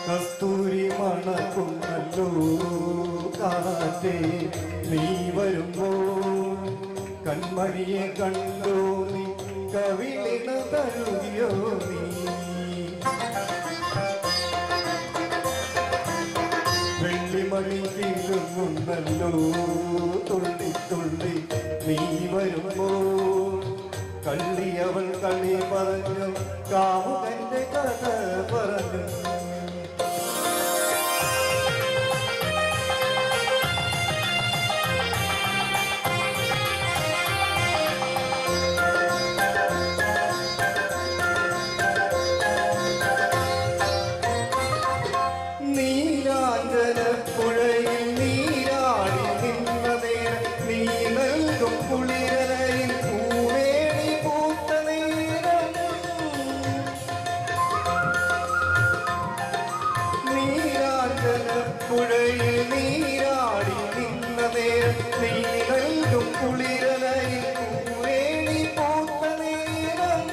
കസ്തൂരി മണക്കുന്നല്ലോ കാറ്റേ നീ വരുമ്പോ കൺമണിയെ കണ്ടോ നീ കവിളിന തഴുകിയോ നീ വെള്ളിമണി തീരുന്നല്ലോ തുള്ളി തുള്ളി നീ വരുമ്പോ കള്ളിയവൾ കളി പറഞ്ഞു കാമുകന്റെ കഥ പറഞ്ഞു പുഴയിൽ നീരാടി നിന്ന നേരം നീ നൽകും കുളിരയിൽ പൂവേണി പൂത്ത നേരം നീരാജന പുഴയിൽ നീരാടി നിന്ന നേരം നീ നൽകും കുളിരയിൽ പൂവേണി പൂത്ത നേരം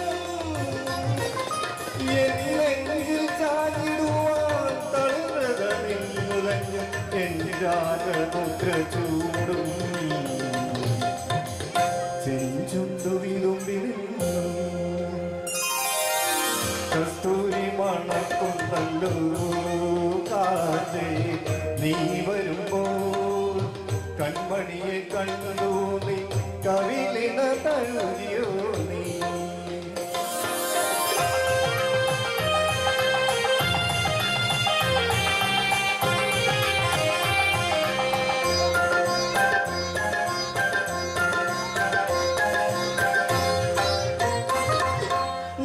എന്നെങ്കിൽ ചാഞ്ഞിടുവാൻ തളർന്നതിൽ മുദ്ര ചൂടും ചെഞ്ചുണ്ടു വിളുമ്പിരുന്നു കസ്തൂരി മണക്കുന്നല്ലോ കാറ്റേ നീ വരുമ്പോൾ കൺമണിയെ കണ്ടു നീ കവിളിന തഴുകിയോ നീ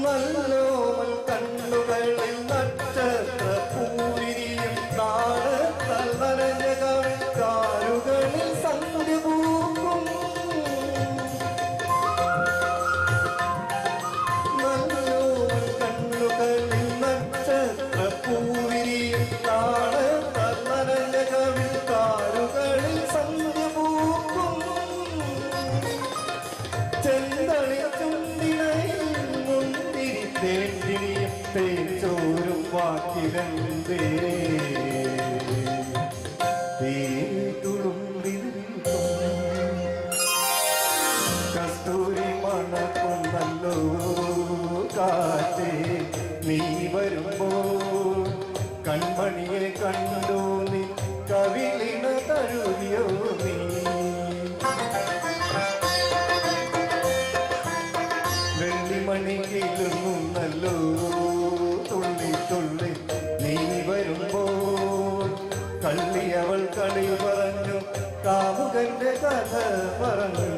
നല്ലോമൽ കണ്ണുകളിൽ നക്ഷത്ര പൂവിരിയും താഴത്തൽ നനഞ്ഞ കാറുകളിൽ സന്ധ്യ പൂക്കും നല്ലോമൽ കണ്ണുകളിൽ നക്ഷത്ര പൂവിരിയും താഴത്തൽ നനഞ്ഞ കാറുകളിൽ സന്ധ്യ പൂക്കും ചെന്തളി ചുണ്ടിനയിൽ തേന്തിരിയും തേച്ചോരും വാക്കിലേ കസ്തൂരി മണക്കുന്നല്ലോ കാറ്റേ നീ വരുമ്പോൾ കൺമണിയെ കണ്ടോ നീ കവിളിന തഴുകിയോ നീ വെള്ളിമണിക്കിലുന്നല്ലോ തുള്ളി തുള്ളി നീ വരുമ്പോൾ കള്ളിയവൾ കളി പറഞ്ഞു കാമുകന്റെ കഥ പറഞ്ഞു